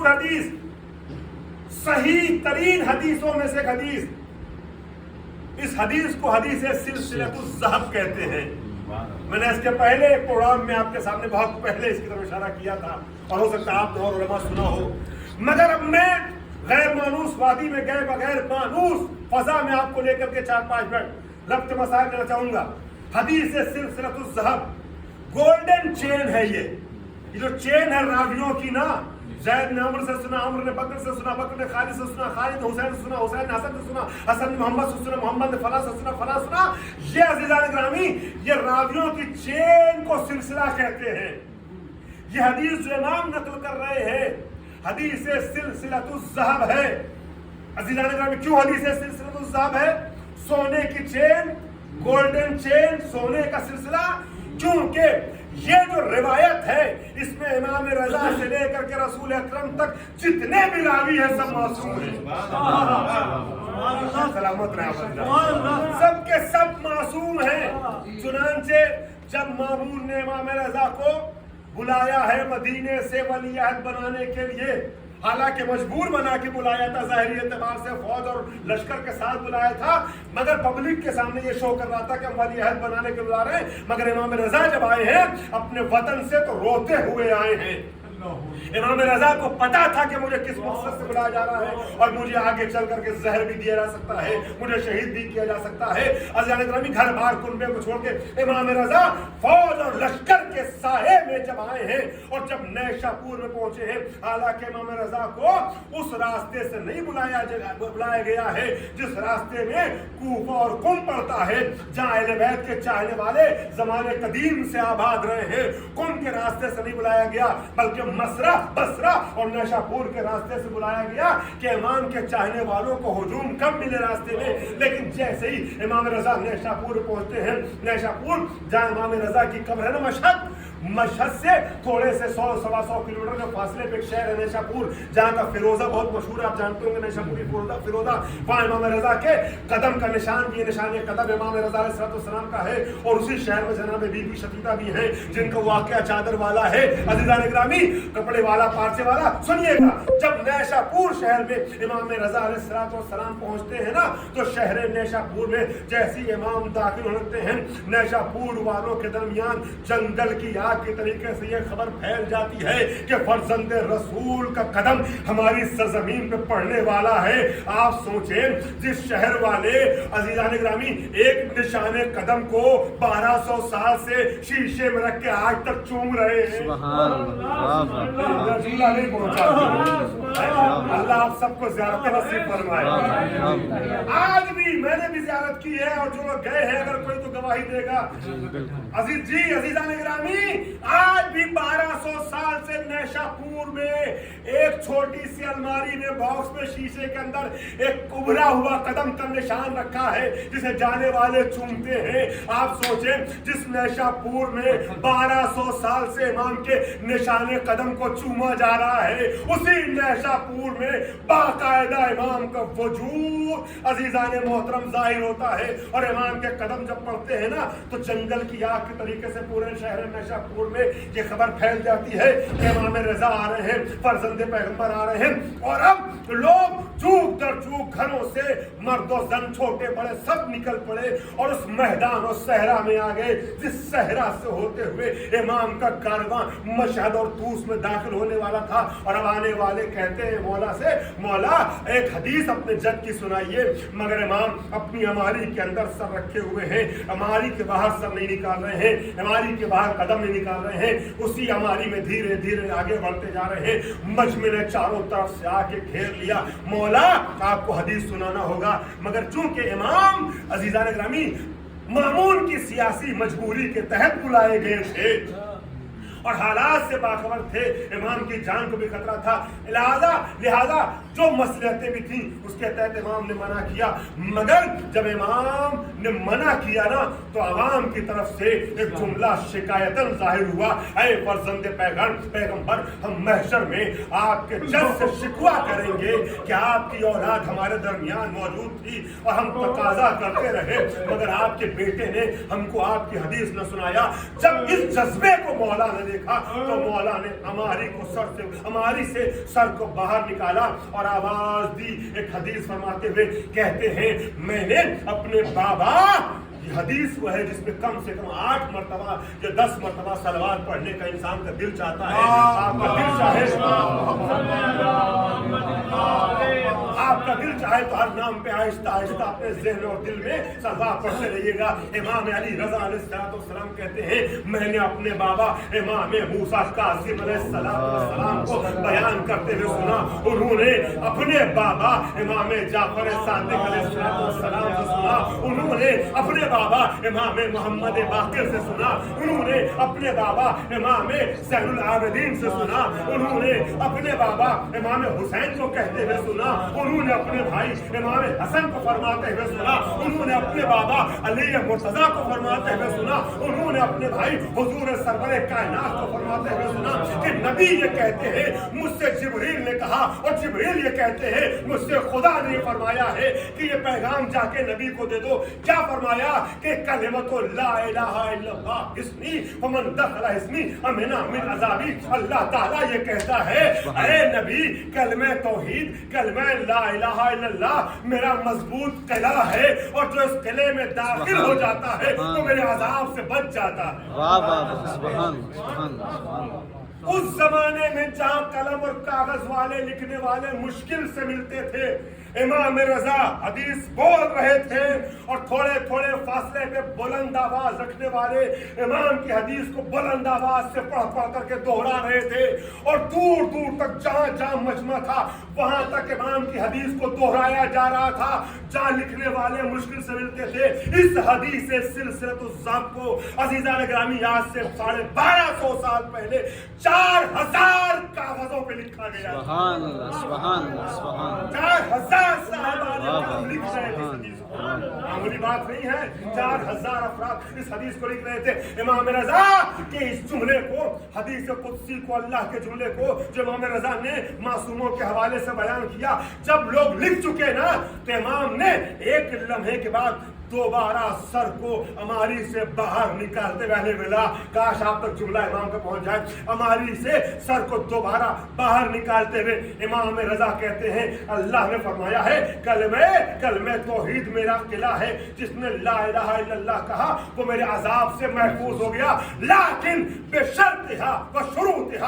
मशहूर हदीस, सही तरीन हदीसों में से एक हदीस, इस हदीस को हदीस सिलसिलतुज़ ज़हब कहते हैं। मैंने इसके पहले एक प्रोग्राम में आपके सामने बहुत पहले इसकी तरफ इशारा किया था, और हो सकता है आपने और उलमा सुना हो, मगर अब मैं गैर मानूस वादी में गए बगैर मानूस फजा में आपको लेकर के 4-5 मिनट रब्त मसाइल देना चाहूंगा। हदीस सिलसिलतुज़ ज़हब, गोल्डन चेन है ये जो चेन है रावियों की ना, ज़ैद ने अमर से सुना, अमर ने बकर से सुना, बकर ने खालिद से सुना, खालिद ने हुसैन से सुना, हुसैन ने हसन से सुना, हसन ने मोहम्मद से सुना, मोहम्मद ने फला से सुना, फला सुना। ये अज़ीज़ान ग्रामी, ये रावियों की चेन को सिलसिला कहते हैं। ये हदीस जो इमाम नकल कर रहे हैं हदीस सिलसिलतुज़ ज़हब है। अज़ीज़ान ग्रामी, क्यों हदीस सिलसिलतुज़ ज़हब है? सोने की चेन, गोल्डन चेन, सोने का सिलसिला, क्योंकि ये जो रिवायत है इसमें इमाम रजा से लेकर के रसूल अकरम तक जितने भी रावी हैं सब मासूम हैं। सलामत रहे, सब के सब मासूम हैं। चुनांचे जब मामून ने इमाम रजा को बुलाया है मदीने से वली अहद बनाने के लिए, हालांकि मजबूर बना के बुलाया था, ज़ाहिरी एतबार से फौज और लश्कर के साथ बुलाया था, मगर पब्लिक के सामने ये शो कर रहा था कि हम वली अहद बनाने के बुला रहे हैं। मगर इमाम रजा जब आए हैं अपने वतन से तो रोते हुए आए हैं। इमाम रजा को पता था कि मुझे किस मकसद से बुलाया जा रहा है और मुझे आगे चल करके जहर भी दिया जा सकता है, मुझे शहीद भी किया जा सकता है। अज़ीज़ान ग्रामी, घर बार कुनबे को छोड़ के इमाम रजा फौज और लश्कर के साए में जब आए हैं और जब नैशापुर में पहुंचे हैं, हालांकि इमाम रजा को उस रास्ते से नहीं बुलाया गया है जिस रास्ते में कूफा और कुम पड़ता है, जहां अहले बैत के चाहने वाले जमाने कदीम से आबाद रहे हैं। कुम के रास्ते से नहीं बुलाया गया, बल्कि मसरा, बसरा और नैशापुर के रास्ते से बुलाया गया कि इमाम के चाहने वालों को हुजूम कब मिले रास्ते में। लेकिन जैसे ही इमाम रजा नैशापुर पहुंचते हैं, नैशापुर जहां इमाम रजा की कब्र है ना, मशहद से थोड़े से 100-125 किलोमीटर के फासले पे एक शहर है नैशापुर, जहाँ का फिरोजा बहुत मशहूर है, आप जानते होंगे नैशापुर की फिरोजा। वहाँ इमाम रजा के कदम का निशान भी है, निशान कदम इमाम रजा अलैहिस्सलाम का है। और उसी शहर में जनाब बीबी शतीता भी है जिनका वाकया चादर वाला है। अज़ीज़ान ग्रामी, कपड़े वाला, पारसे वाला, सुनिएगा, जब नैशापुर शहर में इमाम रजा अलैहिस्सलाम पहुंचते हैं ना, तो शहर नैशापुर में जैसे ही इमाम दाखिल होते हैं, नैशापुर वालों के दरमियान जंगल की आग के तरीके से यह खबर फैल जाती है कि फर्जंद रसूल का कदम हमारी सरजमीन पे पड़ने वाला है। आप सोचें, जिस शहर वाले अज़ीज़ान ग्रामी एक निशाने कदम को 1200 साल से शीशे में रख के आज तक चूम रहे हैं, नहीं पहुंचा। अल्लाह आप सबको ज़ियारत नसीब फरमाए। आज भी मैंने भी ज़ियारत की है और जो लोग गए हैं, अगर कोई तो गवाही देगा। अज़ीज़ान ग्रामी, आज भी 1200 साल से नैशापुर में एक छोटी सी अलमारी में बॉक्स में शीशे के अंदर एक उभरा हुआ कदम का निशान रखा है जिसे जाने वाले चूमते हैं। आप सोचें, जिस नैशापुर में 1200 साल से इमाम के निशाने कदम को चूमा जा रहा है, उसी नैशापुर में बाकायदा इमाम का वजूद अज़ीज़ान मोहतरम जाहिर होता है। और इमाम के कदम जब पड़ते हैं ना, तो जंगल की आग के तरीके से पूरे शहर नैशापुर में ये खबर फैल जाती है कि इमाम रजा आ रहे हैं, फर्जंदे पैगंबर आ रहे हैं। और अब लोग चूक दर चूक घरों से मर्द और जन, छोटे बड़े सब निकल पड़े और उस मैदान और सहरा में आ गए जिस सहरा से होते हुए इमाम का कारवां मशहद और तूस में दाखिल होने वाला था। और अब आने वाले कहते हैं मौला से, मौला एक हदीस अपने जद की सुनाइए। मगर इमाम अपनी अमारी के अंदर सर रखे हुए हैं, अमारी के बाहर सर नहीं निकाल रहे हैं, अमारी के बाहर कदम नहीं निकाल रहे हैं, उसी अमारी में धीरे धीरे आगे बढ़ते जा रहे हैं। मजमे ने चारों तरफ से आके घेर लिया। मौला आपको हदीस सुनाना होगा। मगर चूंकि इमाम अज़ीज़ान ग्रामी मामून की सियासी मजबूरी के तहत बुलाए गए थे और हालात से बाखबर थे, इमाम की जान को भी खतरा था, लिहाजा जो मसलहतें भी थी उसके तहत इमाम ने मना किया। मगर जब इमाम ने मना किया ना, तो आवाम की तरफ से एक जुमला शिकायतन जाहिर हुआ, ऐ फर्जंदे पैगंबर, हम महशर में आपके जज से शिकवा करेंगे कि आपकी औलाद हमारे दरमियान मौजूद थी और हम तकाजा करते रहे, मगर आपके बेटे ने हमको आपकी हदीस न सुनाया। जब इस जज्बे को मौला ने देखा तो मौला ने हमारी से सर को बाहर निकाला और आवाज दी। एक हदीस फरमाते हुए कहते हैं, मैंने अपने बाबा, ये हदीस वो है जिसमें कम से कम 8 मरतबा या 10 मरतबा सलवात पढ़ने का इंसान का दिल चाहता है। आपका दिल चाहे तो हर नाम पे आहिस्ता आहिस्ता अपने ज़हन और दिल में सलवात पढ़ते रहिएगा। इमाम अली रज़ा अलैहिस्सलाम कहते हैं, मैंने अपने बाबा इमाम मूसा काज़िम अलैहिस्सलाम को बयान करते हुए सुना। उन्होंने अपने बाबा इमाम जाफर सादिक अलैहिस्सलाम से सुना। उन्होंने अपने बाबा इमाम मोहम्मद बाकिर से सुना। उन्होंने अपने बाबा इमाम ज़ैनुल आबिदीन से सुना। उन्होंने अपने बाबा इमाम हुसैन को कहते हुए सुना। उन्होंने अपने भाई इमाम हसन को फरमाते हुए सुना। उन्होंने अपने बाबा अली मुर्तज़ा को फरमाते हुए सुना। उन्होंने अपने भाई हुजूर सरवरे कायनात को फरमाते हुए सुना कि नबी ये कहते हैं, मुझसे जिब्रील ने कहा और जिब्रील ये कहते हैं, मुझसे खुदा ने फरमाया है कि ये पैगाम जाके नबी को दे दो। क्या फरमाया कि कलिमतु ला इलाहा इल्लल्लाह इस्मी फमन दखला इस्मी अमिना मिन अज़ाबी। अल्लाह ताला ये कहता है, अरे नबी, कलमे तौहीद, कलमे ला इलाहा इल्लल्लाह मेरा मजबूत किला है, और जो इस किले में दाखिल हो जाता है तो मेरे अज़ाब से बच जाता है। वाह वाह, सुभान सुभान। उस जमाने में जहां कलम और कागज वाले लिखने वाले मुश्किल से मिलते थे, इमाम रजा हदीस बोल रहे थे और थोड़े थोड़े फासले पे बुलंद आवाज रखने वाले इमाम की हदीस को बुलंद आवाज से पढ़ पढ़ करके दोहरा रहे थे, और दूर दूर तक जहां जहां मजमा था वहां तक इमाम की हदीस को दोहराया जा रहा था। जहां लिखने वाले मुश्किल से मिलते थे, इस हदीस सिलसिलतुज़्ज़ाब को अज़ीज़ान गिरामी आज से 1250 साल पहले 4000 कागजों पे लिखा गया। सुभान अल्लाह, सुभान अल्लाह, सुभान। 4000 साहबा ने लिख रहे थे इस हदीस को। मामूली बात नहीं है, 4000 अफराद इस हदीस को लिख रहे थे। इमाम रजा के इस जुमले को, हदीस कुदसी को, अल्लाह के जुमले को जो इमाम रजा ने मासूमों के हवाले से बयान किया, जब लोग लिख चुके ना तो इमाम ने एक लम्हे के बाद दोबारा सर को अमारी से बाहर निकालते हुए मिला। काश आप तक जुमला इमाम का पहुंच जाए। अमारी से सर को दोबारा बाहर निकालते हुए इमाम रजा कहते हैं, अल्लाह ने फरमाया है, कलमे तौहीद मेरा किला है, जिसने ला इलाहा इल्लल्लाह कहा वो मेरे अजाब से महफूज हो गया। लेकिन बेशर्तिहा व शुरूतिहा